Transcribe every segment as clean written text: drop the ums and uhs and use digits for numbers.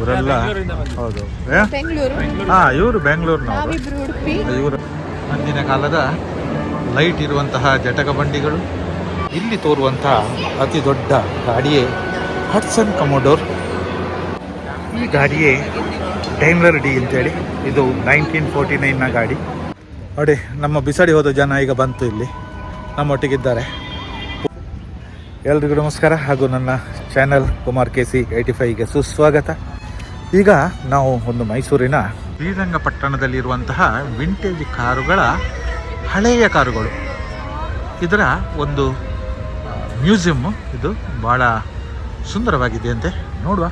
ಇವರೆಲ್ಲ ಹೌದು ಬೆಂಗಳೂರು. ಇವರು ಬೆಂಗಳೂರಿನವರು. ನಾವಿಬ್ರು ಉಡುಪಿ. ಇವರು ಅಂದಿನ ಕಾಲದ ಲೈಟ್ ಇರುವಂತಹ ಜಟಕ ಬಂಡಿಗಳು. ಇಲ್ಲಿ ತೋರುವಂತಹ ಅತಿ ದೊಡ್ಡ ಗಾಡಿಯೇ ಹಡ್ಸನ್ ಕಮೋಡೋರ್. ಈ ಗಾಡಿಯೇ ಡೈಮ್ಲರ್ ಡಿ ಅಂತೇಳಿ. ಇದು 1949ನ ಗಾಡಿ. ನೋಡಿ, ನಮ್ಮ ಬಿಸಾಡಿ ಹೋದ ಜನ ಈಗ ಬಂತು, ಇಲ್ಲಿ ನಮ್ಮೊಟ್ಟಿಗಿದ್ದಾರೆ. ಎಲ್ರಿಗೂ ನಮಸ್ಕಾರ ಹಾಗೂ ನನ್ನ ಚಾನಲ್ ಕುಮಾರ್ KC 85ಗೆ ಸುಸ್ವಾಗತ. ಈಗ ನಾವು ಒಂದು ಮೈಸೂರಿನ ಶ್ರೀರಂಗಪಟ್ಟಣದಲ್ಲಿರುವಂತಹ ವಿಂಟೇಜ್ ಕಾರುಗಳ ಹಳೆಯ ಕಾರುಗಳು, ಇದರ ಒಂದು ಮ್ಯೂಸಿಯಮ್ಮು. ಇದು ಭಾಳ ಸುಂದರವಾಗಿದೆ ಅಂತೆ. ನೋಡುವ,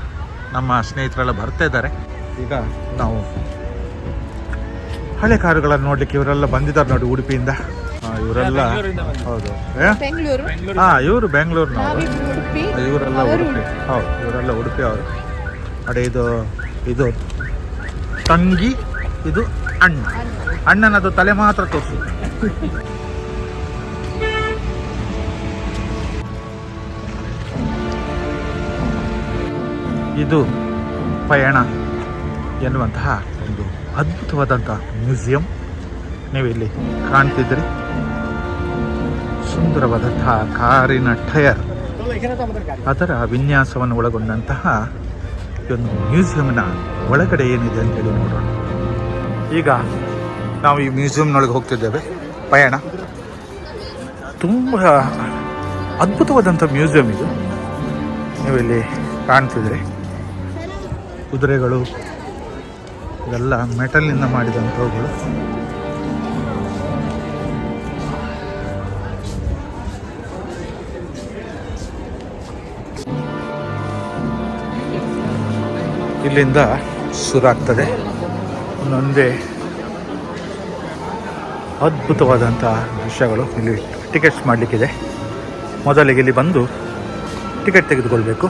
ನಮ್ಮ ಸ್ನೇಹಿತರೆಲ್ಲ ಬರ್ತಾ ಇದ್ದಾರೆ. ಈಗ ನಾವು ಹಳೆ ಕಾರುಗಳನ್ನು ನೋಡ್ಲಿಕ್ಕೆ ಇವರೆಲ್ಲ ಬಂದಿದ್ದಾರೆ ನೋಡಿ, ಉಡುಪಿಯಿಂದ. ಇವರೆಲ್ಲ ಹೌದು ಬೆಂಗಳೂರು. ಇವರು ಬೆಂಗಳೂರಿನವರು. ಉಡುಪಿ. ಇವರೆಲ್ಲ ಉಡುಪಿ. ಹೌದು, ಇವರೆಲ್ಲ ಉಡುಪಿ ಅವರು. ಅಡೆ ಇದು ತಂಗಿ, ಇದು ಅಣ್ಣ. ಅಣ್ಣನದು ತಲೆ ಮಾತ್ರ ತೋರಿಸು. ಇದು ಪಯಣ ಎನ್ನುವಂತಹ ಒಂದು ಅದ್ಭುತವಾದಂಥ ಮ್ಯೂಸಿಯಂ. ನೀವಿಲ್ಲಿ ಕಾಣ್ತಿದ್ರಿ, ಸುಂದರವಾದಂತಹ ಕಾರಿನ ಟಯರ್, ಅದರ ವಿನ್ಯಾಸವನ್ನು ಒಳಗೊಂಡಂತಹ ಒಂದು ಮ್ಯೂಸಿಯಂನ ಒಳಗಡೆ ಏನಿದೆ ಅಂತೇಳಿ ನೋಡೋಣ. ಈಗ ನಾವು ಈ ಮ್ಯೂಸಿಯಂನೊಳಗೆ ಹೋಗ್ತಿದ್ದೇವೆ. ಪಯಣ ತುಂಬ ಅದ್ಭುತವಾದಂಥ ಮ್ಯೂಸಿಯಂ ಇದು. ನೀವಿಲ್ಲಿ ಕಾಣ್ತಿದ್ರಿ, ಕುದುರೆಗಳು ಇವೆಲ್ಲ ಮೆಟಲ್ನಿಂದ ಮಾಡಿದಂಥವುಗಳು. ಇಲ್ಲಿಂದ ಶುರುವಾಗ್ತದೆ ಒಂದೊಂದೇ ಅದ್ಭುತವಾದಂಥ ದೃಶ್ಯಗಳು. ಇಲ್ಲಿ ಟಿಕೆಟ್ಸ್ ಮಾಡಲಿಕ್ಕಿದೆ. ಮೊದಲಿಗೆ ಇಲ್ಲಿ ಬಂದು ಟಿಕೆಟ್ ತೆಗೆದುಕೊಳ್ಬೇಕು.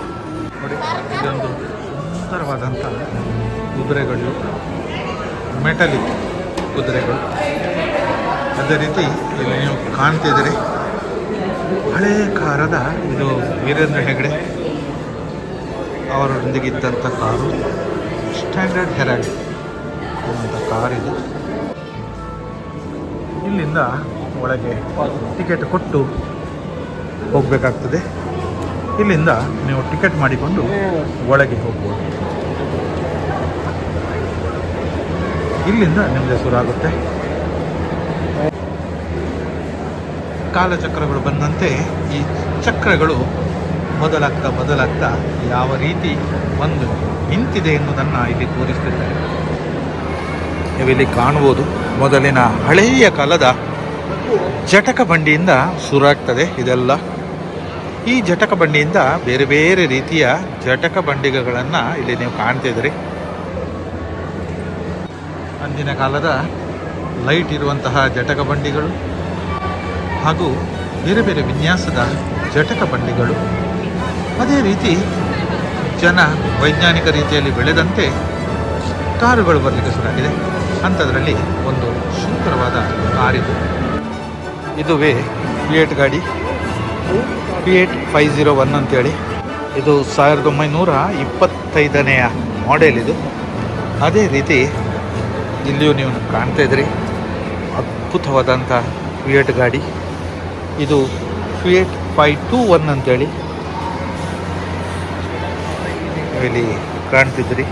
ನೋಡಿ, ಇದೊಂದು ಸುಂದರವಾದಂಥ ಕುದುರೆಗಳು, ಮೆಟಲಿಕ್ ಕುದುರೆಗಳು. ಅದೇ ರೀತಿ ಇಲ್ಲಿ ನೀವು ಕಾಣ್ತಿದ್ದೀರಿ, ಹಳೆಯ ಕಾರದ ಇದು ವೀರೇಂದ್ರ ಹೆಗ್ಡೆ ಅವರೊಂದಿಗೆ ಇದ್ದಂಥ ಕಾರು. ಸ್ಟ್ಯಾಂಡರ್ಡ್ ಹೆರಾಲ್ಡ್ ಅನ್ನುವಂಥ ಕಾರಿದು. ಇಲ್ಲಿಂದ ಒಳಗೆ ಟಿಕೆಟ್ ಕೊಟ್ಟು ಹೋಗಬೇಕಾಗ್ತದೆ. ಇಲ್ಲಿಂದ ನೀವು ಟಿಕೆಟ್ ಮಾಡಿಕೊಂಡು ಒಳಗೆ ಹೋಗ್ಬೋದು. ಇಲ್ಲಿಂದ ನಿಮಗೆ ಶುರುವಾಗುತ್ತೆ. ಕಾಲಚಕ್ರಗಳು ಬಂದಂತೆ ಈ ಚಕ್ರಗಳು ಬದಲಾಗ್ತಾ ಯಾವ ರೀತಿ ಒಂದು ನಿಂತಿದೆ ಎನ್ನುವುದನ್ನು ಇಲ್ಲಿ ತೋರಿಸ್ತಿದ್ದಾರೆ. ನೀವಿಲ್ಲಿ ಕಾಣ್ಬೋದು, ಮೊದಲಿನ ಹಳೆಯ ಕಾಲದ ಜಟಕ ಬಂಡಿಯಿಂದ ಶುರುವಾಗ್ತದೆ ಇದೆಲ್ಲ. ಈ ಜಟಕ ಬಂಡಿಯಿಂದ ಬೇರೆ ಬೇರೆ ರೀತಿಯ ಜಟಕ ಬಂಡಿಗಳನ್ನು ಇಲ್ಲಿ ನೀವು ಕಾಣ್ತಿದ್ರಿ. ಅಂದಿನ ಕಾಲದ ಲೈಟ್ ಇರುವಂತಹ ಜಟಕ ಬಂಡಿಗಳು ಹಾಗೂ ಬೇರೆ ಬೇರೆ ವಿನ್ಯಾಸದ ಜಟಕ ಬಂಡಿಗಳು. ಅದೇ ರೀತಿ ಜನ ವೈಜ್ಞಾನಿಕ ರೀತಿಯಲ್ಲಿ ಬೆಳೆದಂತೆ ಕಾರುಗಳು ಬರಲಿಕ್ಕೆ ಶುರುವಾಗಿದೆ. ಅಂಥದ್ರಲ್ಲಿ ಒಂದು ಸುಂದರವಾದ ಕಾರಿದು. ಇದುವೇ ಫಿಯೇಟ್ ಗಾಡಿ, ಫಿಯೇಟ್ 501 ಅಂತೇಳಿ. ಇದು 1925ನೆಯ ಮಾಡೆಲ್ ಇದು. ಅದೇ ರೀತಿ ಇಲ್ಲಿಯೂ ನೀವು ಕಾಣ್ತಾ ಇದ್ರಿ, ಅದ್ಭುತವಾದಂಥ ಫಿಯೇಟ್ ಗಾಡಿ. ಇದು ಫಿಯೇಟ್ 521 ಅಂತೇಳಿ ಇಲ್ಲಿ ಕಾಣ್ತಿದ್ರಿ.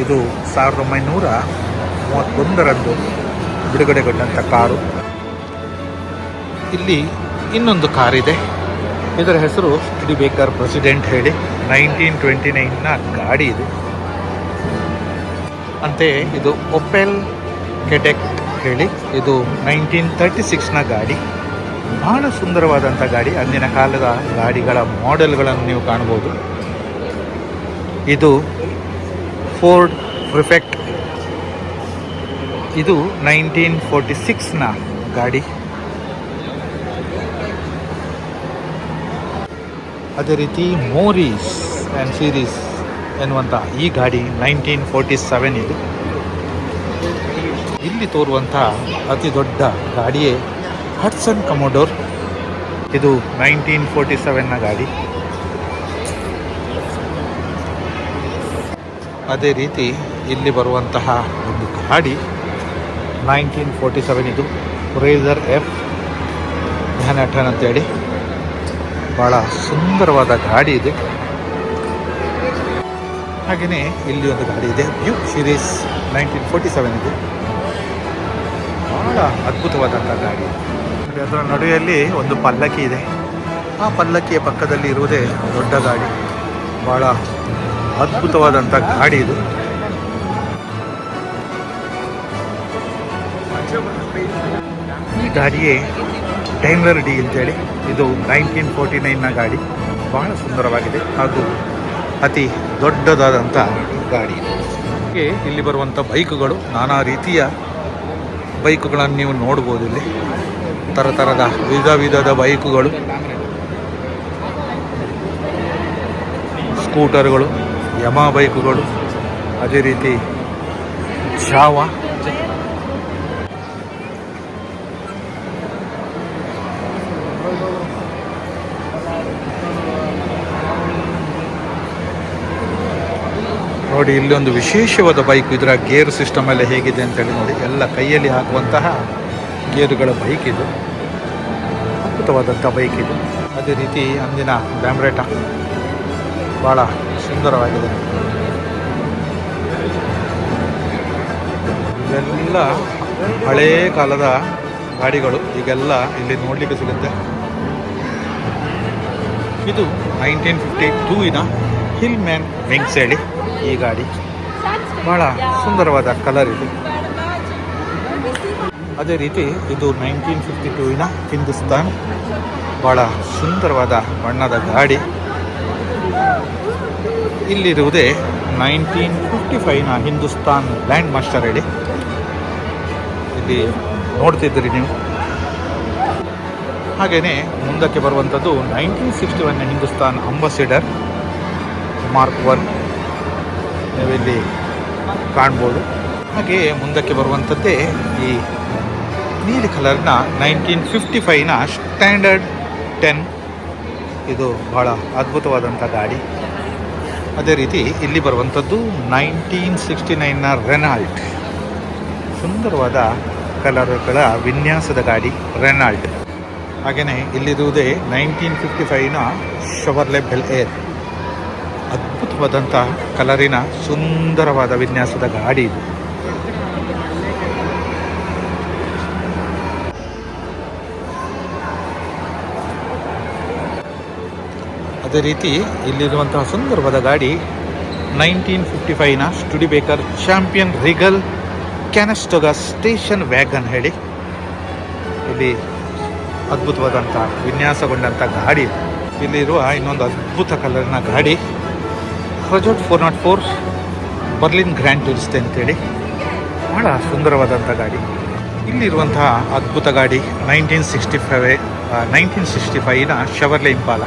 ಇದು 1931ರಂದು ಬಿಡುಗಡೆಗೊಂಡಂಥ ಕಾರು. ಇಲ್ಲಿ ಇನ್ನೊಂದು ಕಾರಿದೆ, ಇದರ ಹೆಸರು ಸ್ಟುಡಿಬೇಕರ್ ಪ್ರೆಸಿಡೆಂಟ್ ಹೇಳಿ. 1929ನ ಗಾಡಿ ಇದು. ಅಂತೆಯೇ ಇದು ಒಪೆಲ್ ಕೆಡೆಕ್ ಹೇಳಿ, ಇದು 1936ನ ಗಾಡಿ. ಬಹಳ ಸುಂದರವಾದಂಥ ಗಾಡಿ. ಅಂದಿನ ಕಾಲದ ಗಾಡಿಗಳ ಮಾಡೆಲ್ಗಳನ್ನು ನೀವು ಕಾಣ್ಬೋದು. ಇದು ಫೋರ್ಡ್ ಪ್ರಿಫೆಕ್ಟ್, ಇದು 1946ನ ಗಾಡಿ. ಅದೇ ರೀತಿ ಮೋರೀಸ್ ಆ್ಯಂಡ್ ಸೀರೀಸ್ ಎನ್ನುವಂಥ ಈ ಗಾಡಿ 1947 ಇದು. ಇಲ್ಲಿ ತೋರುವಂಥ ಅತಿ ದೊಡ್ಡ ಗಾಡಿಯೇ ಹಡ್ಸನ್ ಕಮೋಡೋರ್. ಇದು 1947ನ ಗಾಡಿ. ಅದೇ ರೀತಿ ಇಲ್ಲಿ ಬರುವಂತಹ ಒಂದು ಗಾಡಿ 1947 ಇದು ರೇಸರ್ ಎಫ್ ಮ್ಯಾನ್ಹ್ಯಾಟನ್ ಅಂತೇಳಿ ಭಾಳ ಸುಂದರವಾದ ಗಾಡಿ ಇದೆ. ಹಾಗೆಯೇ ಇಲ್ಲಿ ಒಂದು ಗಾಡಿ ಇದೆ ಡ್ಯೂಕ್ ಸೀರೀಸ್ 1947 ಇದು ಭಾಳ ಅದ್ಭುತವಾದಂಥ ಗಾಡಿ. ಅದರ ನಡುವೆಯಲ್ಲಿ ಒಂದು ಪಲ್ಲಕ್ಕಿ ಇದೆ. ಆ ಪಲ್ಲಕ್ಕಿಯ ಪಕ್ಕದಲ್ಲಿ ಇರುವುದೇ ದೊಡ್ಡ ಗಾಡಿ. ಭಾಳ ಅದ್ಭುತವಾದಂಥ ಗಾಡಿ ಇದು. ಈ ಗಾಡಿಯೇ ಡೈಮ್ಲರ್ ಡಿ ಅಂತೇಳಿ. ಇದು 1949ನ ಗಾಡಿ. ಬಹಳ ಸುಂದರವಾಗಿದೆ ಹಾಗೂ ಅತಿ ದೊಡ್ಡದಾದಂಥ ಗಾಡಿ. ಹೀಗೆ ಇಲ್ಲಿ ಬರುವಂಥ ಬೈಕುಗಳು ನಾನಾ ರೀತಿಯ ಬೈಕುಗಳನ್ನು ನೀವು ನೋಡ್ಬೋದು. ಇಲ್ಲಿ ಥರದ ವಿಧದ ಬೈಕುಗಳು, ಸ್ಕೂಟರ್ಗಳು, ಯಮಾ ಬೈಕುಗಳು, ಅದೇ ರೀತಿ ಜಾವಾ, ನೋಡಿ ಇಲ್ಲಿ ಒಂದು ವಿಶೇಷವಾದ ಬೈಕ್. ಇದರ ಗೇರ್ ಸಿಸ್ಟಮ್ ಎಲ್ಲ ಹೇಗಿದೆ ಅಂತೇಳಿ ನೋಡಿ. ಎಲ್ಲ ಕೈಯಲ್ಲಿ ಹಾಕುವಂತಹ ಗೇರುಗಳ ಬೈಕ್ ಇದು. ಅದ್ಭುತವಾದಂಥ ಬೈಕ್ ಇದು. ಅದೇ ರೀತಿ ಅಂದಿನ ಬ್ಯಾಮ್ರೇಟಾ ಭಾಳ ಸುಂದರವಾಗಿದೆ. ಇವೆಲ್ಲ ಹಳೇ ಕಾಲದ ಗಾಡಿಗಳು ಈಗೆಲ್ಲ ಇಲ್ಲಿ ನೋಡಲಿಕ್ಕೆ ಸಿಗುತ್ತೆ. ಇದು 1952ನ ಹಿಲ್ ಮ್ಯಾನ್ ವಿಂಗ್ಸ್ ಹೇಳಿ ಈ ಗಾಡಿ. ಭಾಳ ಸುಂದರವಾದ ಕಲರ್ ಇದು. ಅದೇ ರೀತಿ ಇದು 1952ನ ಹಿಂದೂಸ್ತಾನ್. ಭಾಳ ಸುಂದರವಾದ ಬಣ್ಣದ ಗಾಡಿ. ಇಲ್ಲಿರುವುದೇ 1955ನ ಹಿಂದೂಸ್ತಾನ್ ಲ್ಯಾಂಡ್ ಮಾಸ್ಟರ್ ಹೇಳಿ ಇಲ್ಲಿ ನೋಡ್ತಿದ್ದೀರಿ ನೀವು. ಹಾಗೆಯೇ ಮುಂದಕ್ಕೆ ಬರುವಂಥದ್ದು 1961ನ ಹಿಂದೂಸ್ತಾನ್ ಅಂಬಾಸಿಡರ್ ಮಾರ್ಕ್ 1 ನೀವಿಲ್ಲಿ ಕಾಣ್ಬೋದು. ಹಾಗೆಯೇ ಮುಂದಕ್ಕೆ ಬರುವಂಥದ್ದೇ ಈ ನೀಲಿ ಕಲರ್ನ 1955ನ ಸ್ಟ್ಯಾಂಡರ್ಡ್ 10. ಇದು ಬಹಳ ಅದ್ಭುತವಾದಂಥ ಗಾಡಿ. ಅದೇ ರೀತಿ ಇಲ್ಲಿ ಬರುವಂಥದ್ದು 1969ನ ರೆನಾಲ್ಟ್. ಸುಂದರವಾದ ಕಲರ್ಗಳ ವಿನ್ಯಾಸದ ಗಾಡಿ ರೆನಾಲ್ಟ್. ಹಾಗೆಯೇ ಇಲ್ಲಿರುವುದೇ 1955ನ ಶೆವರ್ಲೆ ಬೆಲ್ ಏರ್. ಅದ್ಭುತವಾದಂಥ ಕಲರಿನ ಸುಂದರವಾದ ವಿನ್ಯಾಸದ ಗಾಡಿ ಇದು. ಅದೇ ರೀತಿ ಇಲ್ಲಿರುವಂತಹ ಸುಂದರವಾದ ಗಾಡಿ 1955ನ ಸ್ಟುಡಿಬೇಕರ್ ಚಾಂಪಿಯನ್ ರಿಗಲ್ ಕ್ಯಾನಸ್ಟೋಗ ಸ್ಟೇಷನ್ ವ್ಯಾಗನ್ ಹೇಳಿ ಇಲ್ಲಿ ಅದ್ಭುತವಾದಂಥ ವಿನ್ಯಾಸಗೊಂಡಂಥ ಗಾಡಿ. ಇಲ್ಲಿರುವ ಇನ್ನೊಂದು ಅದ್ಭುತ ಕಲರಿನ ಗಾಡಿ ಪ್ರಜೋಟ್ 404 ಬರ್ಲಿನ್ ಗ್ರ್ಯಾಂಡ್ ಟೂರಿಸ್ಟ್ ಅಂತೇಳಿ ಭಾಳ ಸುಂದರವಾದಂಥ ಗಾಡಿ. ಇಲ್ಲಿರುವಂತಹ ಅದ್ಭುತ ಗಾಡಿ 1965ನ ಶೆವರ್ಲೆ ಇಂಪಾಲ.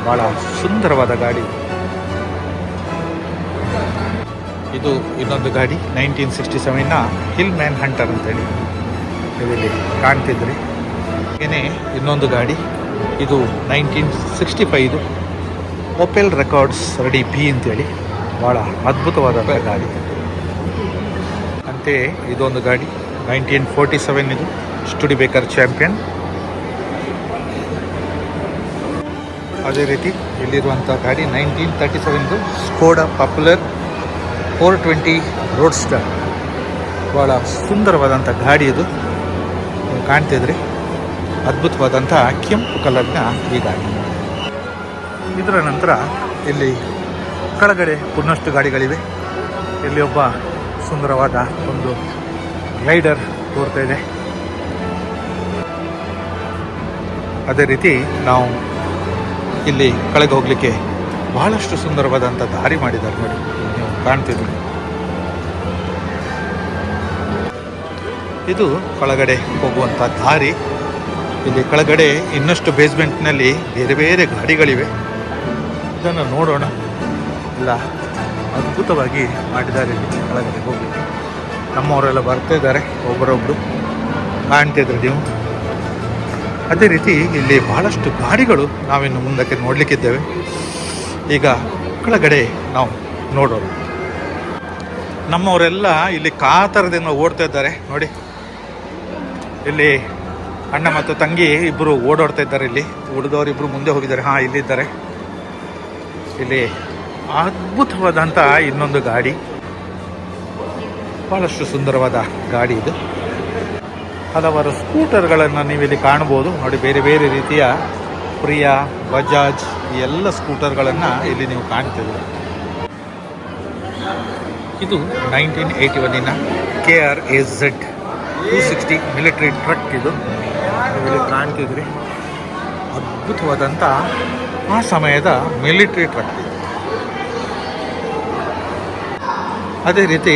ಭಾಳ ಸುಂದರವಾದ ಗಾಡಿ. ಇದು ಇನ್ನೊಂದು ಗಾಡಿ 1967ನ ಹಿಲ್ ಮ್ಯಾನ್ ಹಂಟರ್ ಅಂತೇಳಿ ಇಲ್ಲಿ ಕಾಣ್ತಿದ್ರಿ. ಹಾಗೆಯೇ ಇನ್ನೊಂದು ಗಾಡಿ ಇದು 1965 ಒಪೆಲ್ ರೆಕಾರ್ಡ್ಸ್ ರೆಡಿ ಬಿ ಅಂತೇಳಿ ಭಾಳ ಅದ್ಭುತವಾದ ಗಾಡಿ. ಅಂತೆಯೇ ಇದೊಂದು ಗಾಡಿ 1947 ಇದು ಸ್ಟುಡಿಬೇಕರ್ ಚಾಂಪಿಯನ್. ಅದೇ ರೀತಿ ಇಲ್ಲಿರುವಂಥ ಗಾಡಿ 1937 ಸ್ಕೋಡಾ ಪಾಪ್ಯುಲರ್ 420 ರೋಡ್ ಸ್ಟಾರ್. ಭಾಳ ಸುಂದರವಾದಂಥ ಗಾಡಿ ಇದು. ನೀವು ಕಾಣ್ತಿದ್ರಿ ಅದ್ಭುತವಾದಂಥ ಕೆಂಪು ಕಲರ್ನ ಈ ಗಾಡಿ. ಇದರ ನಂತರ ಇಲ್ಲಿ ಕೆಳಗಡೆ ಇನ್ನಷ್ಟು ಗಾಡಿಗಳಿವೆ. ಇಲ್ಲಿ ಒಬ್ಬ ಸುಂದರವಾದ ಒಂದು ಗ್ಲೈಡರ್ ತೋರ್ತಾ ಇದೆ. ಅದೇ ರೀತಿ ನಾವು ಇಲ್ಲಿ ಕೆಳಗೆ ಹೋಗಲಿಕ್ಕೆ ಬಹಳಷ್ಟು ಸುಂದರವಾದಂಥ ದಾರಿ ಮಾಡಿದ್ದಾರೆ ನೋಡಿ. ನೀವು ಕಾಣ್ತಿದ್ದೀರಿ ಇದು ಕೆಳಗಡೆ ಹೋಗುವಂಥ ದಾರಿ. ಇಲ್ಲಿ ಕೆಳಗಡೆ ಇನ್ನಷ್ಟು ಬೇಸ್ಮೆಂಟ್ನಲ್ಲಿ ಬೇರೆ ಬೇರೆ ಗಾಡಿಗಳಿವೆ. ಇದನ್ನು ನೋಡೋಣ. ಎಲ್ಲ ಅದ್ಭುತವಾಗಿ ಮಾಡಿದ್ದಾರೆ ಇಲ್ಲಿ ಕೆಳಗಡೆ ಹೋಗಲಿಕ್ಕೆ. ನಮ್ಮವರೆಲ್ಲ ಬರ್ತಾ ಇದ್ದಾರೆ ಒಬ್ಬರೊಬ್ಬರು ಕಾಣ್ತಿದ್ರು ನೀವು. ಅದೇ ರೀತಿ ಇಲ್ಲಿ ಬಹಳಷ್ಟು ಗಾಡಿಗಳು ನಾವಿನ್ನು ಮುಂದಕ್ಕೆ ನೋಡಲಿಕ್ಕಿದ್ದೇವೆ. ಈಗ ಕೆಳಗಡೆ ನಾವು ನೋಡೋಣ. ನಮ್ಮವರೆಲ್ಲ ಇಲ್ಲಿ ಕಾತರದಿಂದ ಓಡ್ತಾ ಇದ್ದಾರೆ ನೋಡಿ. ಇಲ್ಲಿ ಅಣ್ಣ ಮತ್ತು ತಂಗಿ ಇಬ್ಬರು ಓಡಾಡ್ತಾ ಇದ್ದಾರೆ. ಇಲ್ಲಿ ಉಳಿದವರು ಇಬ್ಬರು ಮುಂದೆ ಹೋಗಿದ್ದಾರೆ. ಇಲ್ಲಿದ್ದಾರೆ. ಇಲ್ಲಿ ಅದ್ಭುತವಾದಂಥ ಇನ್ನೊಂದು ಗಾಡಿ, ಬಹಳಷ್ಟು ಸುಂದರವಾದ ಗಾಡಿ ಇದು. ಹಲವಾರು ಸ್ಕೂಟರ್ಗಳನ್ನು ನೀವಿಲ್ಲಿ ಕಾಣ್ಬೋದು ನೋಡಿ. ಬೇರೆ ಬೇರೆ ರೀತಿಯ ಪ್ರಿಯಾ, ಬಜಾಜ್ ಈ ಎಲ್ಲ ಸ್ಕೂಟರ್ಗಳನ್ನು ಇಲ್ಲಿ ನೀವು ಕಾಣ್ತಿದ್ದೀರಿ. ಇದು 1981 KRAZ 260 ಮಿಲಿಟರಿ ಟ್ರಕ್. ಇದು ಇಲ್ಲಿ ಕಾಣ್ತಿದ್ರಿ, ಅದ್ಭುತವಾದಂಥ ಆ ಸಮಯದ ಮಿಲಿಟರಿ ಟ್ರಕ್. ಅದೇ ರೀತಿ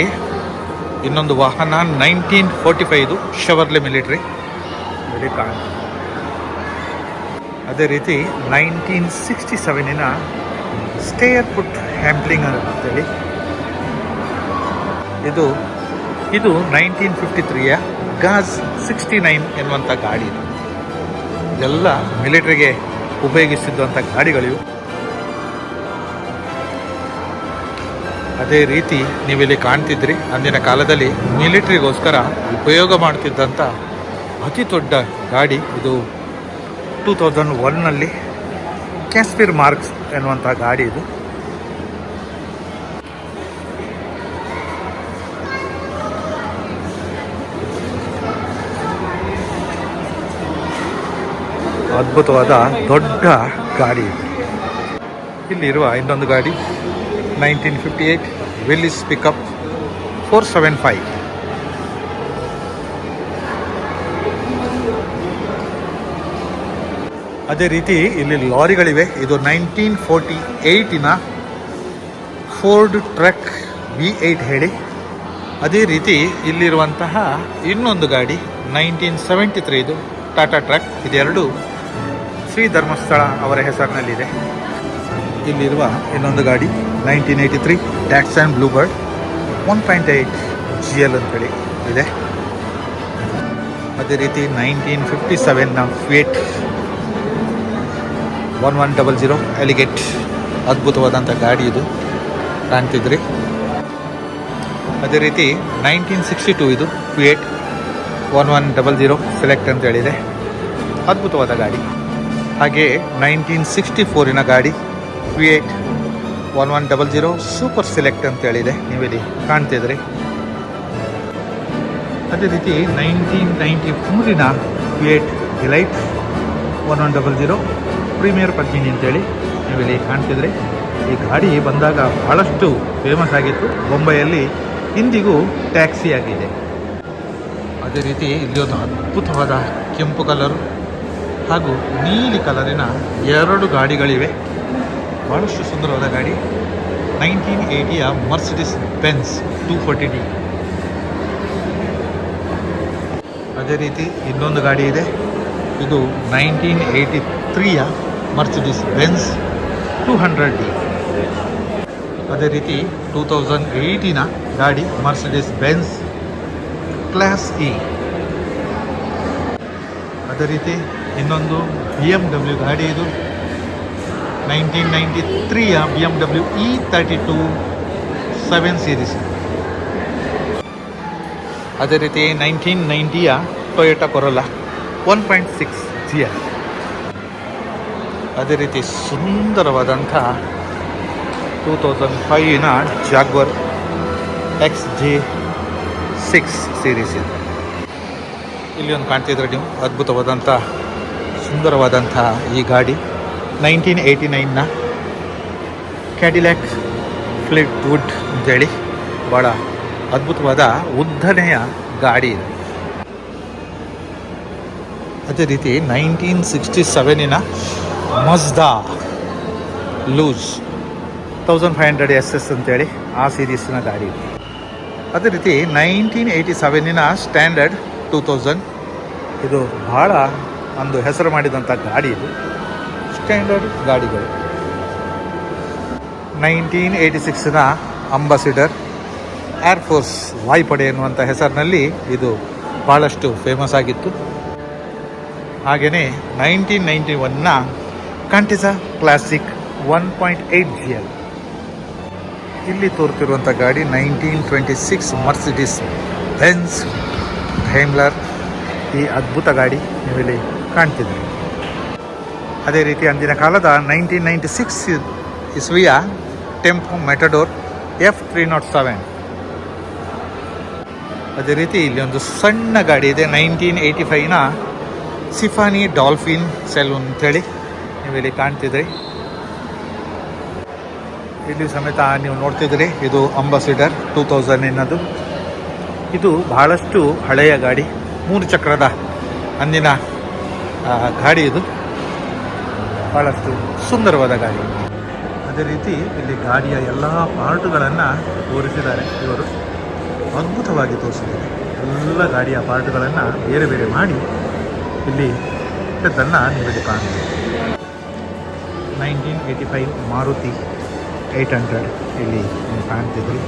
ಇನ್ನೊಂದು ವಾಹನ 1945 ಶೆವರ್ಲೆ ಮಿಲಿಟರಿ ಇಲ್ಲಿ ಕಾಣ್ತಿದೆ. ಅದೇ ರೀತಿ 1967 ಸ್ಟೇಯರ್ ಪುಟ್ ಹ್ಯಾಂಪ್ಲಿಂಗರ್ ಅಂತೇಳಿ ಇದು 1953 ಗಾಜ್ 69 ಎನ್ನುವಂಥ ಗಾಡಿ. ಇದೆಲ್ಲ ಮಿಲಿಟರಿಗೆ ಉಪಯೋಗಿಸಿದ್ದಂಥ ಗಾಡಿಗಳಿವು. ಅದೇ ರೀತಿ ನೀವಿಲ್ಲಿ ಕಾಣ್ತಿದ್ರಿ, ಅಂದಿನ ಕಾಲದಲ್ಲಿ ಮಿಲಿಟರಿಗೋಸ್ಕರ ಉಪಯೋಗ ಮಾಡ್ತಿದ್ದಂಥ ಅತಿ ದೊಡ್ಡ ಗಾಡಿ ಇದು. 2001 ಕ್ಯಾಸ್ಪಿರ್ ಮಾರ್ಕ್ಸ್ ಎನ್ನುವಂಥ ಗಾಡಿ ಇದು. ಅದ್ಭುತವಾದ ದೊಡ್ಡ ಗಾಡಿ ಇದು. ಇಲ್ಲಿರುವ ಇನ್ನೊಂದು ಗಾಡಿ 1958 ವಿಲ್ಲಿಸ್ ಪಿಕಪ್ 475. ಅದೇ ರೀತಿ ಇಲ್ಲಿ ಲಾರಿಗಳಿವೆ. ಇದು 1948 ಫೋರ್ಡ್ ಟ್ರಕ್ V8 ಹೇಳಿ. ಅದೇ ರೀತಿ ಇಲ್ಲಿರುವಂತಹ ಇನ್ನೊಂದು ಗಾಡಿ 1973 ಇದು ಟಾಟಾ ಟ್ರಕ್. ಇದೆರಡು ಶ್ರೀ ಧರ್ಮಸ್ಥಳ ಅವರ ಹೆಸರಿನಲ್ಲಿದೆ. ಇಲ್ಲಿರುವ ಇನ್ನೊಂದು ಗಾಡಿ 1983 ಡ್ಯಾಟ್ಸನ್ ಬ್ಲೂಬರ್ಡ್ 1.8 GL ಅಂತೇಳಿ ಇದೆ. ಅದೇ ರೀತಿ 1957 ಫಿಯೇಟ್ 1100 ಎಲಿಗೇಟ್, ಅದ್ಭುತವಾದಂಥ ಗಾಡಿ ಇದು ಕಾಣ್ತಿದ್ರಿ. ಅದೇ ರೀತಿ 1962 ಇದು ಫಿಯೇಟ್ 1100 ಸೆಲೆಕ್ಟ್ ಅಂತ ಹೇಳಿದೆ, ಅದ್ಭುತವಾದ ಗಾಡಿ. ಹಾಗೆ 1964 ಗಾಡಿ ಫಿಯೇಟ್ 1100 ಸೂಪರ್ ಸೆಲೆಕ್ಟ್ ಅಂತ ಹೇಳಿದೆ, ನೀವಿಲ್ಲಿ ಕಾಣ್ತಿದ್ರಿ. ಅದೇ ರೀತಿ 1993 ಫಿಯೇಟ್ ಡಿಲೈಟ್ 1100 ಪ್ರೀಮಿಯರ್ ಪದ್ಮಿನಿ ಅಂತೇಳಿ ನೀವಿಲ್ಲಿ ಕಾಣ್ತಿದ್ರಿ. ಈ ಗಾಡಿ ಬಂದಾಗ ಬಹಳಷ್ಟು ಫೇಮಸ್ ಆಗಿತ್ತು ಬೊಂಬೈಯಲ್ಲಿ, ಇಂದಿಗೂ ಟ್ಯಾಕ್ಸಿ ಆಗಿದೆ. ಅದೇ ರೀತಿ ಇಲ್ಲಿ ಒಂದು ಅದ್ಭುತವಾದ ಕೆಂಪು ಕಲರ್ ಹಾಗೂ ನೀಲಿ ಕಲರಿನ ಎರಡು ಗಾಡಿಗಳಿವೆ, ಬಹಳಷ್ಟು ಸುಂದರವಾದ ಗಾಡಿ. 1980 ಮರ್ಸಿಡಿಸ್ ಬೆನ್ಸ್ 240D. ಅದೇ ರೀತಿ ಇನ್ನೊಂದು ಗಾಡಿ ಇದೆ, ಇದು 1983 ಮರ್ಸಿಡಿಸ್ ಬೆನ್ಸ್ 200D. ಅದೇ ರೀತಿ 2018 ಗಾಡಿ ಮರ್ಸಿಡಿಸ್ ಬೆನ್ಸ್ ಕ್ಲಾಸ್ E. ಅದೇ ರೀತಿ ಇನ್ನೊಂದು BMW ಗಾಡಿ, ಇದು 1993 BMW E32 7 ಸೀರೀಸ್. ಅದೇ ರೀತಿ 1990 ಟೊಯೋಟಾ ಕೊರೋಲಾ 1.6 GL. ಅದೇ ರೀತಿ ಸುಂದರವಾದಂಥ 2005 ಜಾಗ್ವರ್ XJ6 ಸೀರೀಸ್ ಇದೆ. ಇಲ್ಲಿ ಒಂದು ಕಾಣ್ತಿದ್ರೆ ನೀವು, ಅದ್ಭುತವಾದಂಥ ಸುಂದರವಾದಂಥ ಈ ಗಾಡಿ 1989 ಕ್ಯಾಡಿಲ್ಯಾಕ್ ಫ್ಲೀಟ್ವುಡ್ ಅಂತೇಳಿ ಭಾಳ ಅದ್ಭುತವಾದ ಉದ್ದನೆಯ ಗಾಡಿ ಇದೆ. ಅದೇ ರೀತಿ 1967 ಮಜ್ದಾ ಲೂಸ್ 1500 SS ಅಂತೇಳಿ ಆ ಸೀರೀಸ್ನ ಗಾಡಿ ಇದೆ. ಅದೇ ರೀತಿ 1987 ಸ್ಟ್ಯಾಂಡರ್ಡ್ 2000, ಇದು ಬಹಳ ಒಂದು ಹೆಸರು ಮಾಡಿದಂಥ ಗಾಡಿ. ಇದು ಸ್ಟ್ಯಾಂಡರ್ಡ್ ಗಾಡಿಗಳು. 1986 ಅಂಬಾಸಿಡರ್ ಏರ್ಫೋರ್ಸ್ ವಾಯುಪಡೆ ಎನ್ನುವಂಥ ಹೆಸರಿನಲ್ಲಿ ಇದು ಭಾಳಷ್ಟು ಫೇಮಸ್ ಆಗಿತ್ತು. ಹಾಗೆಯೇ 1991 ಕಾಂಟಿಸಾ ಕ್ಲಾಸಿಕ್ 1.8 GL. ಇಲ್ಲಿ ತೋರ್ತಿರುವಂಥ ಗಾಡಿ 1926 ಮರ್ಸಿಡಿಸ್ ಬೆನ್ಸ್ ಡೈಮ್ಲರ್. ಈ ಅದ್ಭುತ ಗಾಡಿ ನೀವಿಲ್ಲಿ ಕಾಣ್ತಿದ್ದೀರಿ. ಅದೇ ರೀತಿ ಅಂದಿನ ಕಾಲದ 1996 ಇಸ್ವಿಯ ಟೆಂಪೋ ಮೆಟಡೋರ್ F307. ಅದೇ ರೀತಿ ಇಲ್ಲಿ ಒಂದು ಸಣ್ಣ ಗಾಡಿ ಇದೆ 1985ನ ಸಿಫಾನಿ ಡಾಲ್ಫಿನ್ ಸೆಲೂನ್ ಅಂತೇಳಿ ನೀವಿಲ್ಲಿ ಕಾಣ್ತಿದ್ರಿ. ಇಲ್ಲಿ ಸಮೇತ ನೀವು ನೋಡ್ತಿದ್ರಿ, ಇದು ಅಂಬಾಸಿಡರ್ 2000 ಇದು ಬಹಳಷ್ಟು ಹಳೆಯ ಗಾಡಿ, 3 ಚಕ್ರದ ಅಂದಿನ ಗಾಡಿ. ಇದು ಬಹಳಷ್ಟು ಸುಂದರವಾದ ಗಾಡಿ. ಅದೇ ರೀತಿ ಇಲ್ಲಿ ಗಾಡಿಯ ಎಲ್ಲ ಪಾರ್ಟುಗಳನ್ನು ತೋರಿಸಿದ್ದಾರೆ ಇವರು, ಅದ್ಭುತವಾಗಿ ತೋರಿಸಿದ್ದಾರೆ. ಎಲ್ಲ ಗಾಡಿಯ ಪಾರ್ಟುಗಳನ್ನು ಬೇರೆ ಬೇರೆ ಮಾಡಿ ಇಲ್ಲಿ ಇಟ್ಟದ್ದನ್ನು ನೀವಿಲ್ಲಿ ಕಾಣ್ತೀವಿ. 1985 ಮಾರುತಿ 800 ಇಲ್ಲಿ ನೀವು ಕಾಣ್ತಿದ್ರಿ.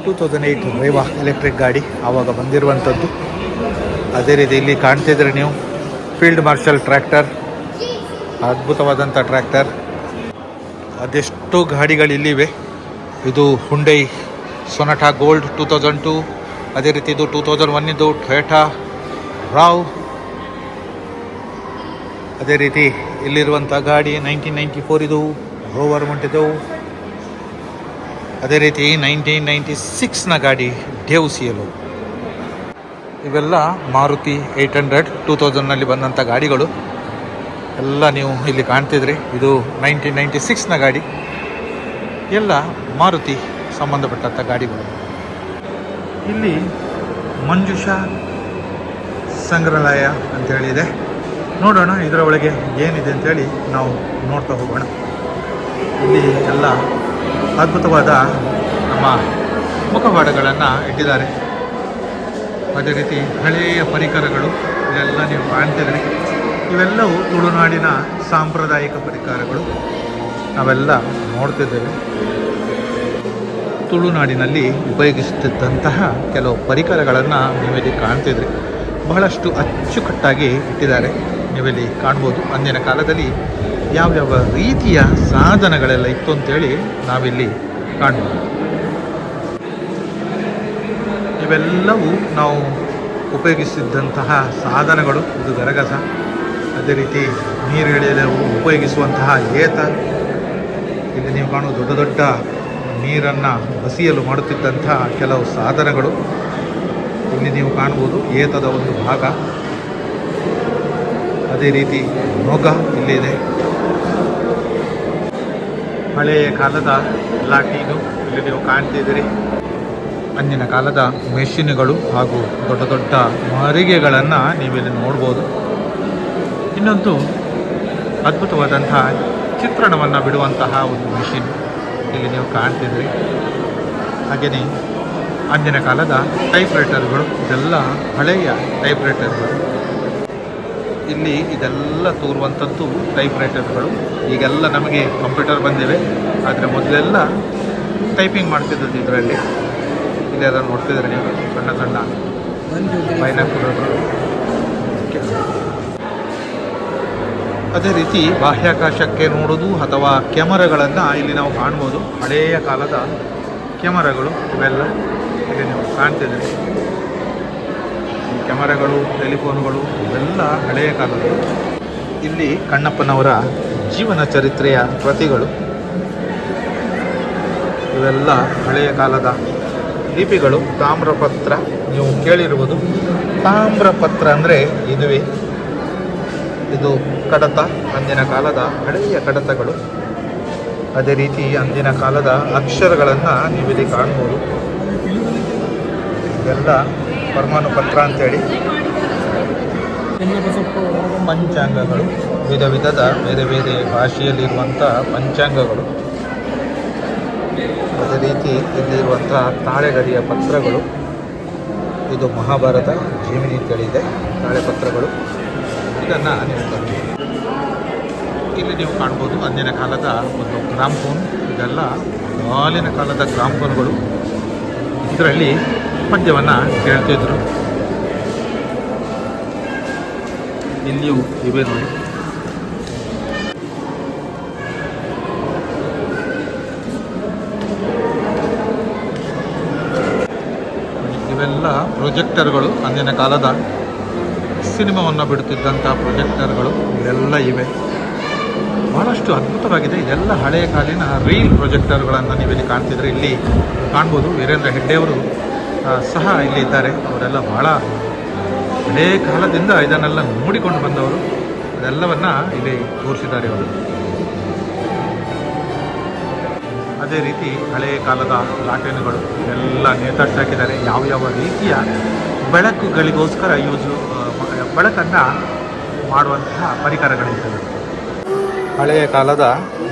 2008 ರೇವಾ ಎಲೆಕ್ಟ್ರಿಕ್ ಗಾಡಿ ಆವಾಗ ಬಂದಿರುವಂಥದ್ದು. ಅದೇ ರೀತಿ ಇಲ್ಲಿ ಕಾಣ್ತಿದ್ರಿ ನೀವು ಫೀಲ್ಡ್ ಮಾರ್ಷಲ್ ಟ್ರ್ಯಾಕ್ಟರ್, ಅದ್ಭುತವಾದಂಥ ಟ್ರ್ಯಾಕ್ಟರ್. ಅದೆಷ್ಟೋ ಗಾಡಿಗಳಿಲ್ಲಿವೆ. ಇದು ಹುಂಡೈ ಸೊನಾಟಾ ಗೋಲ್ಡ್ 2002. ಅದೇ ರೀತಿ ಇದು 2001 ಟೊಯೋಟಾ ರಾವ್. ಅದೇ ರೀತಿ ಇಲ್ಲಿರುವಂಥ ಗಾಡಿ 1994 ಇದು ರೋವರ್ ಹೊಂಟಿದ್ದವು. ಅದೇ ರೀತಿ 1996ನ ಗಾಡಿ ಡೇವ್ ಸಿಯಲು. ಇವೆಲ್ಲ ಮಾರುತಿ 800 2000ನಲ್ಲಿ ಬಂದಂಥ ಗಾಡಿಗಳು ಎಲ್ಲ ನೀವು ಇಲ್ಲಿ ಕಾಣ್ತಿದ್ರಿ. ಇದು 1996ನ ಗಾಡಿ, ಎಲ್ಲ ಮಾರುತಿ ಸಂಬಂಧಪಟ್ಟಂಥ ಗಾಡಿಗಳು. ಇಲ್ಲಿ ಮಂಜುಷಾ ಸಂಗ್ರಹಾಲಯ ಅಂತೇಳಿದೆ. ನೋಡೋಣ ಇದರ ಒಳಗೆ ಏನಿದೆ ಅಂತೇಳಿ ನಾವು ನೋಡ್ತಾ ಹೋಗೋಣ. ಇಲ್ಲಿ ಎಲ್ಲ ಅದ್ಭುತವಾದ ನಮ್ಮ ಮುಖವಾಡಗಳನ್ನು ಇಟ್ಟಿದ್ದಾರೆ. ಅದೇ ರೀತಿ ಹಳೆಯ ಪರಿಕರಗಳು ಇವೆಲ್ಲ ನೀವು ಕಾಣ್ತಿದ್ರಿ. ಇವೆಲ್ಲವೂ ತುಳುನಾಡಿನ ಸಾಂಪ್ರದಾಯಿಕ ಪರಿಕರಗಳು ನಾವೆಲ್ಲ ನೋಡ್ತಿದ್ದೇವೆ. ತುಳುನಾಡಿನಲ್ಲಿ ಉಪಯೋಗಿಸುತ್ತಿದ್ದಂತಹ ಕೆಲವು ಪರಿಕರಗಳನ್ನು ನೀವಿಲ್ಲಿ ಕಾಣ್ತಿದ್ರಿ. ಬಹಳಷ್ಟು ಅಚ್ಚುಕಟ್ಟಾಗಿ ಇಟ್ಟಿದ್ದಾರೆ, ನೀವಿಲ್ಲಿ ಕಾಣ್ಬೋದು. ಅಂದಿನ ಕಾಲದಲ್ಲಿ ಯಾವ್ಯಾವ ರೀತಿಯ ಸಾಧನಗಳೆಲ್ಲ ಇತ್ತು ಅಂತೇಳಿ ನಾವಿಲ್ಲಿ ಕಾಣ್ಬೋದು. ಇವೆಲ್ಲವೂ ನಾವು ಉಪಯೋಗಿಸಿದ್ದಂತಹ ಸಾಧನಗಳು. ಇದು ಗರಗಸ, ಅದೇ ರೀತಿ ನೀರು ಎಳೆಯಲು ಉಪಯೋಗಿಸುವಂತಹ ಏತ. ಇಲ್ಲಿ ನೀವು ಕಾಣುವ ದೊಡ್ಡ ದೊಡ್ಡ ನೀರನ್ನು ಬಸಿಯಲು ಮಾಡುತ್ತಿದ್ದಂತಹ ಕೆಲವು ಸಾಧನಗಳು ಇಲ್ಲಿ ನೀವು ಕಾಣ್ಬೋದು. ಏತದ ಒಂದು ಭಾಗ. ಅದೇ ರೀತಿ ನೊಗ ಇಲ್ಲಿದೆ. ಹಳೆಯ ಕಾಲದ ಲಾಟೀನು ಇಲ್ಲಿ ನೀವು ಕಾಣ್ತಿದ್ದೀರಿ. ಅಂದಿನ ಕಾಲದ ಮೆಷಿನ್ಗಳು ಹಾಗೂ ದೊಡ್ಡ ದೊಡ್ಡ ಮರಿಗೆಗಳನ್ನು ನೀವಿಲ್ಲಿ ನೋಡ್ಬೋದು. ಇನ್ನೊಂದು ಅದ್ಭುತವಾದಂತಹ ಚಿತ್ರಣವನ್ನು ಬಿಡುವಂತಹ ಒಂದು ಮೆಷಿನ್ ಇಲ್ಲಿ ನೀವು ಕಾಣ್ತಿದ್ರಿ. ಹಾಗೆಯೇ ಅಂದಿನ ಕಾಲದ ಟೈಪ್ ರೈಟರ್ಗಳು, ಇದೆಲ್ಲ ಹಳೆಯ ಟೈಪ್ ರೈಟರ್ಗಳು. ಇಲ್ಲಿ ಇದೆಲ್ಲ ತೋರುವಂಥದ್ದು ಟೈಪ್ ರೈಟರ್ಗಳು. ಈಗೆಲ್ಲ ನಮಗೆ ಕಂಪ್ಯೂಟರ್ ಬಂದಿವೆ, ಆದರೆ ಮೊದಲೆಲ್ಲ ಟೈಪಿಂಗ್ ಮಾಡ್ತಿದ್ದದ್ದು ಇದರಲ್ಲಿ. ಇಲ್ಲೆಲ್ಲ ನೋಡ್ತಿದ್ರೆ ನೀವು ಸಣ್ಣ ಸಣ್ಣ ಬೈನಾಕ್ಯುಲರ್ಗಳು. ಅದೇ ರೀತಿ ಬಾಹ್ಯಾಕಾಶಕ್ಕೆ ನೋಡೋದು ಅಥವಾ ಕ್ಯಾಮರಾಗಳನ್ನು ಇಲ್ಲಿ ನಾವು ಕಾಣ್ಬೋದು. ಹಳೆಯ ಕಾಲದ ಕ್ಯಾಮರಾಗಳು ಇವೆಲ್ಲ ಇಲ್ಲಿ ನೀವು ಕಾಣ್ತಿದ್ದೀರಿ. ಈ ಕ್ಯಾಮರಾಗಳು, ಟೆಲಿಫೋನ್ಗಳು ಇವೆಲ್ಲ ಹಳೆಯ ಕಾಲದ. ಇಲ್ಲಿ ಕಣ್ಣಪ್ಪನವರ ಜೀವನ ಚರಿತ್ರೆಯ ಪ್ರತಿಗಳು ಇವೆಲ್ಲ ಹಳೆಯ ಕಾಲದ ಲಿಪಿಗಳು. ತಾಮ್ರಪತ್ರ ನೀವು ಕೇಳಿರುವುದು. ತಾಮ್ರಪತ್ರ ಅಂದರೆ ಇದುವೇ. ಇದು ಕಡತ, ಅಂದಿನ ಕಾಲದ ಹಳೆಯ ಕಡತಗಳು. ಅದೇ ರೀತಿ ಅಂದಿನ ಕಾಲದ ಅಕ್ಷರಗಳನ್ನು ನೀವಿಲ್ಲಿ ಕಾಣ್ಬೋದು. ಇದೆಲ್ಲ ಪರಮಾಣು ಪತ್ರ ಅಂತೇಳಿ. ಪಂಚಾಂಗಗಳು, ವಿಧ ವಿಧದ ಬೇರೆ ಬೇರೆ ಭಾಷೆಯಲ್ಲಿರುವಂಥ ಪಂಚಾಂಗಗಳು. ಅದೇ ರೀತಿ ಇಲ್ಲಿರುವಂಥ ತಾಳೆಗರಿಯ ಪತ್ರಗಳು. ಇದು ಮಹಾಭಾರತ ಜೀವಿನಿ ಅಂತೇಳಿದೆ ತಾಳೆ ಪತ್ರಗಳು. ಇದನ್ನು ನೀವು ಇಲ್ಲಿ ನೀವು ಕಾಣ್ಬೋದು. ಅಂದಿನ ಕಾಲದ ಒಂದು ಗ್ರಾಮ್ಫೋನ್. ಇದೆಲ್ಲ ಹಾಲಿನ ಕಾಲದ ಗ್ರಾಮ್ಫೋನ್ಗಳು. ಇದರಲ್ಲಿ ಪದ್ಯವನ್ನು ಕೇಳ್ತಿದ್ರು. ಇಲ್ಲಿಯೂ ಇವೆ ನೋಡಿ. ಪ್ರೊಜೆಕ್ಟರ್ಗಳು, ಅಂದಿನ ಕಾಲದ ಸಿನಿಮಾವನ್ನು ಬಿಡುತ್ತಿದ್ದಂಥ ಪ್ರೊಜೆಕ್ಟರ್ಗಳು ಇವೆಲ್ಲ ಇವೆ. ಬಹಳಷ್ಟು ಅದ್ಭುತವಾಗಿದೆ. ಇದೆಲ್ಲ ಹಳೆಯ ಕಾಲಿನ ರೀಲ್ ಪ್ರೊಜೆಕ್ಟರ್ಗಳನ್ನು ನೀವಿಲ್ಲಿ ಕಾಣ್ತಿದ್ರೆ ಇಲ್ಲಿ ಕಾಣ್ಬೋದು. ವೀರೇಂದ್ರ ಹೆಗ್ಡೆಯವರು ಸಹ ಇಲ್ಲಿ ಇದ್ದಾರೆ. ಅವರೆಲ್ಲ ಬಹಳ ಹಳೆಯ ಕಾಲದಿಂದ ಇದನ್ನೆಲ್ಲ ನೋಡಿಕೊಂಡು ಬಂದವರು. ಅದೆಲ್ಲವನ್ನು ಇಲ್ಲಿ ತೋರಿಸಿದ್ದಾರೆ ಅವರು. ಅದೇ ರೀತಿ ಹಳೆಯ ಕಾಲದ ಲಾಟೇನುಗಳು ಎಲ್ಲ ನೇತಾಡ್ತಾ ಹಾಕಿದ್ದಾರೆ. ಯಾವ ರೀತಿಯ ಬೆಳಕುಗಳಿಗೋಸ್ಕರ ಬೆಳಕನ್ನು ಮಾಡುವಂತಹ ಪರಿಕರಗಳಿರ್ತವೆ. ಹಳೆಯ ಕಾಲದ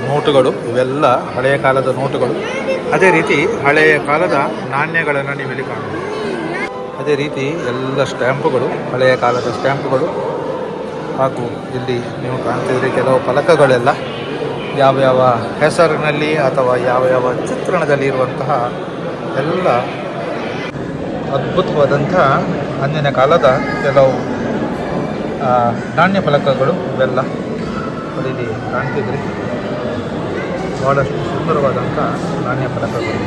ನೋಟುಗಳು, ಇವೆಲ್ಲ ಹಳೆಯ ಕಾಲದ ನೋಟುಗಳು. ಅದೇ ರೀತಿ ಹಳೆಯ ಕಾಲದ ನಾಣ್ಯಗಳನ್ನು ನೀವಿಲ್ಲಿ ಕಾಣಬಹುದು. ಅದೇ ರೀತಿ ಎಲ್ಲ ಸ್ಟ್ಯಾಂಪುಗಳು, ಹಳೆಯ ಕಾಲದ ಸ್ಟ್ಯಾಂಪುಗಳು. ಹಾಗೂ ಇಲ್ಲಿ ನೀವು ಕಾಣ್ತಿದ್ರೆ ಕೆಲವು ಫಲಕಗಳೆಲ್ಲ ಯಾವ ಹೆಸರಿನಲ್ಲಿ ಅಥವಾ ಯಾವ ಚಿತ್ರಣದಲ್ಲಿ ಇರುವಂತಹ ಎಲ್ಲ ಅದ್ಭುತವಾದಂಥ ಅಂದಿನ ಕಾಲದ ಕೆಲವು ನಾಣ್ಯ ಫಲಕಗಳು ಇವೆಲ್ಲ ಇಲ್ಲಿ ಕಾಣ್ತಿದ್ರಿ. ಬಹಳಷ್ಟು ಸುಂದರವಾದಂಥ ನಾಣ್ಯ ಫಲಕಗಳು.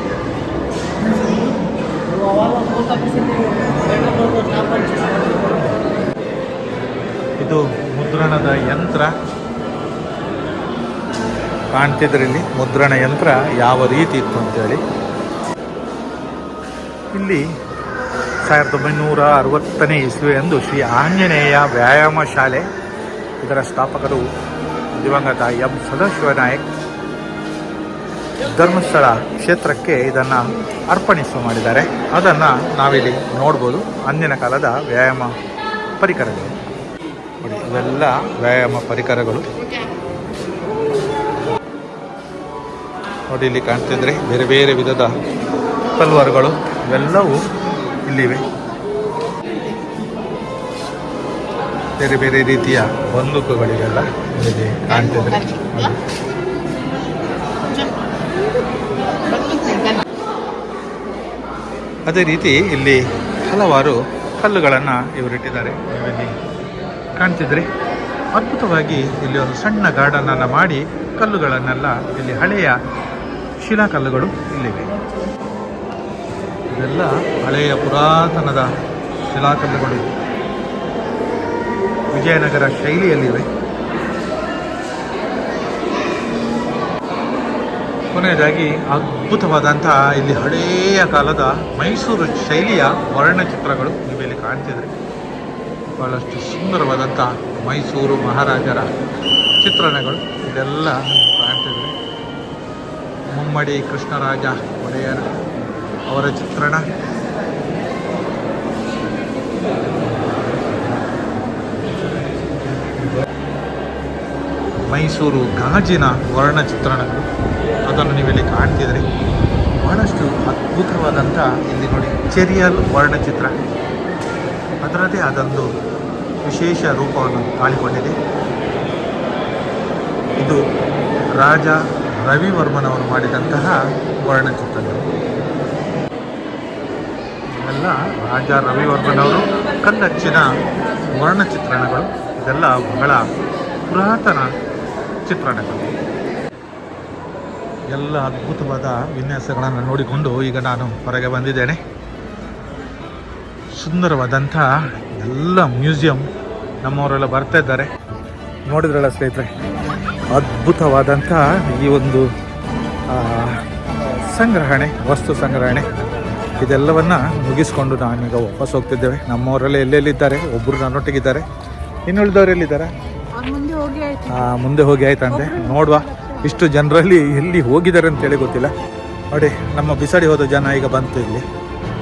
ಇದು ಮುದ್ರಣದ ಯಂತ್ರ ಕಾಣ್ತಿದ್ರಲ್ಲಿ. ಮುದ್ರಣ ಯಂತ್ರ ಯಾವ ರೀತಿ ಇತ್ತು ಅಂತೇಳಿ ಇಲ್ಲಿ 1960ನೇ ಇಸ್ವಿಯಂದು ಶ್ರೀ ಆಂಜನೇಯ ವ್ಯಾಯಾಮ ಶಾಲೆ, ಇದರ ಸ್ಥಾಪಕರು ದಿವಂಗತ ಎಂ ಸದಾಶಿವನಾಯಕ್ ಧರ್ಮಸ್ಥಳ ಕ್ಷೇತ್ರಕ್ಕೆ ಇದನ್ನು ಅರ್ಪಣಿಸು ಮಾಡಿದ್ದಾರೆ. ಅದನ್ನು ನಾವಿಲ್ಲಿ ನೋಡ್ಬೋದು. ಅಂದಿನ ಕಾಲದ ವ್ಯಾಯಾಮ ಪರಿಕರಗಳು ನೋಡಿ, ಇವೆಲ್ಲ ವ್ಯಾಯಾಮ ಪರಿಕರಗಳು ನೋಡಿ. ಇಲ್ಲಿ ಕಾಣ್ತಿದ್ರೆ ಬೇರೆ ಬೇರೆ ವಿಧದ ತಲ್ವಾರುಗಳು ಇವೆಲ್ಲವೂ ಇಲ್ಲಿವೆ. ಬೇರೆ ಬೇರೆ ರೀತಿಯ ಬಂದೂಕುಗಳಿಗೆಲ್ಲ ಇಲ್ಲಿ ಕಾಣ್ತಿದ್ರೆ. ಅದೇ ರೀತಿ ಇಲ್ಲಿ ಹಲವಾರು ಕಲ್ಲುಗಳನ್ನು ಇವರಿಟ್ಟಿದ್ದಾರೆ. ನೀವಿಲ್ಲಿ ಕಾಣ್ತಿದ್ರಿ. ಅದ್ಭುತವಾಗಿ ಇಲ್ಲಿ ಒಂದು ಸಣ್ಣ ಗಾರ್ಡನನ್ನು ಮಾಡಿ ಕಲ್ಲುಗಳನ್ನೆಲ್ಲ, ಇಲ್ಲಿ ಹಳೆಯ ಶಿಲಾಕಲ್ಲುಗಳು ಇಲ್ಲಿವೆ. ಇವೆಲ್ಲ ಹಳೆಯ ಪುರಾತನದ ಶಿಲಾಕಲ್ಲುಗಳು ವಿಜಯನಗರ ಶೈಲಿಯಲ್ಲಿವೆ. ಕೊನೆಯದಾಗಿ ಅದ್ಭುತವಾದಂತಹ ಇಲ್ಲಿ ಹಳೆಯ ಕಾಲದ ಮೈಸೂರು ಶೈಲಿಯ ವರ್ಣಚಿತ್ರಗಳು ನೀವಿಲ್ಲಿ ಕಾಣ್ತಿದ್ರಿ. ಬಹಳಷ್ಟು ಸುಂದರವಾದಂಥ ಮೈಸೂರು ಮಹಾರಾಜರ ಚಿತ್ರಣಗಳು ಇದೆಲ್ಲ ಕಾಣ್ತಿದ್ರಿ. ಮುಮ್ಮಡಿ ಕೃಷ್ಣರಾಜ ಒಡೆಯರ್ ಅವರ ಚಿತ್ರಣ, ಮೈಸೂರು ಗಾಜಿನ ವರ್ಣಚಿತ್ರಣಗಳು, ಅದನ್ನು ನೀವಿಲ್ಲಿ ಕಾಣ್ತಿದ್ರಿ. ಬಹಳಷ್ಟು ಅದ್ಭುತವಾದಂಥ ಇಲ್ಲಿ ನೋಡಿ ಚೆರಿಯಲ್ ವರ್ಣಚಿತ್ರ, ಅದರದೇ ಆದೊಂದು ವಿಶೇಷ ರೂಪವನ್ನು ತಾಳಿಕೊಂಡಿದೆ. ಇದು ರಾಜ ರವಿವರ್ಮನವರು ಮಾಡಿದಂತಹ ವರ್ಣಚಿತ್ರಗಳು. ಇವೆಲ್ಲ ರಾಜ ರವಿವರ್ಮನವರು ಕಲ್ಲಚ್ಚಿನ ವರ್ಣಚಿತ್ರಣಗಳು. ಇದೆಲ್ಲ ಬಹಳ ಪುರಾತನ ಚಿತ್ರಣಗಳು. ಎಲ್ಲ ಅದ್ಭುತವಾದ ವಿನ್ಯಾಸಗಳನ್ನು ನೋಡಿಕೊಂಡು ಈಗ ನಾನು ಹೊರಗೆ ಬಂದಿದ್ದೇನೆ. ಸುಂದರವಾದಂಥ ಎಲ್ಲ ಮ್ಯೂಸಿಯಂ ನಮ್ಮವರೆಲ್ಲ ಬರ್ತಾ ಇದ್ದಾರೆ. ನೋಡಿದ್ರಲ್ಲ ಸ್ನೇಹಿತರೆ, ಅದ್ಭುತವಾದಂಥ ಈ ಒಂದು ಸಂಗ್ರಹಣೆ, ವಸ್ತು ಸಂಗ್ರಹಣೆ, ಇದೆಲ್ಲವನ್ನು ಮುಗಿಸ್ಕೊಂಡು ನಾನೀಗ ವಾಪಸ್ ಹೋಗ್ತಿದ್ದೇವೆ. ನಮ್ಮವರೆಲ್ಲ ಎಲ್ಲೆಲ್ಲಿದ್ದಾರೆ, ಒಬ್ಬರು ನನ್ನೊಟ್ಟಿಗಿದ್ದಾರೆ, ಇನ್ನುಳಿದವರು ಎಲ್ಲಿದ್ದಾರೆ? ಮುಂದೆ ಹೋಗಿ ಆಯ್ತಂತೆ. ನೋಡುವ, ಇಷ್ಟು ಜನರಲ್ಲಿ ಎಲ್ಲಿ ಹೋಗಿದ್ದಾರೆ ಅಂತೇಳಿ ಗೊತ್ತಿಲ್ಲ. ನೋಡಿ, ನಮ್ಮ ಬಿಸಾಡಿ ಹೋದ ಜನ ಈಗ ಬಂತು, ಇಲ್ಲಿ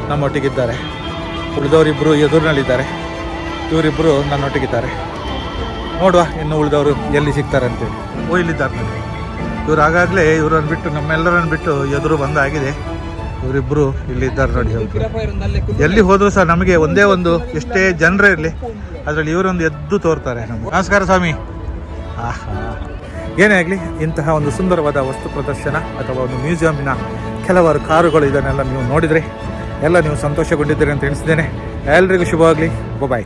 ನಮ್ಮೊಟ್ಟಿಗಿದ್ದಾರೆ. ಉಳಿದವರಿಬ್ಬರು ಎದುರಿನಲ್ಲಿದ್ದಾರೆ, ಇವರಿಬ್ಬರು ನನ್ನೊಟ್ಟಿಗಿದ್ದಾರೆ. ನೋಡುವ ಇನ್ನು ಉಳಿದವರು ಎಲ್ಲಿ ಸಿಗ್ತಾರೆ ಅಂತೇಳಿ. ಇಲ್ಲಿದ್ದಾರೆ ನೋಡಿ, ಇವರು ಆಗಾಗಲೇ ಇವರನ್ನು ಬಿಟ್ಟು, ನಮ್ಮೆಲ್ಲರನ್ನು ಬಿಟ್ಟು ಎದುರು ಬಂದಾಗಿದೆ. ಇವರಿಬ್ಬರು ಇಲ್ಲಿದ್ದಾರೆ ನೋಡಿ. ಎಲ್ಲಿ ಹೋದ್ರು ಸಹ ನಮಗೆ ಒಂದೇ ಒಂದು, ಎಷ್ಟೇ ಜನರೇ ಇರಲಿ, ಅದರಲ್ಲಿ ಇವರೊಂದು ಎದ್ದು ತೋರ್ತಾರೆ. ನಮಸ್ಕಾರ ಸ್ವಾಮಿ. ಏನೇ ಆಗಲಿ, ಇಂತಹ ಒಂದು ಸುಂದರವಾದ ವಸ್ತು ಪ್ರದರ್ಶನ ಅಥವಾ ಒಂದು ಮ್ಯೂಸಿಯಂನ ಕೆಲವಾರು ಕಾರುಗಳು, ಇದನ್ನೆಲ್ಲ ನೀವು ನೋಡಿದರೆ ಎಲ್ಲ ನೀವು ಸಂತೋಷಗೊಂಡಿದ್ದೀರಿ ಅಂತ ಎಣಿಸಿದ್ದೇನೆ. ಎಲ್ರಿಗೂ ಶುಭವಾಗಲಿ. ಬಾಯ್.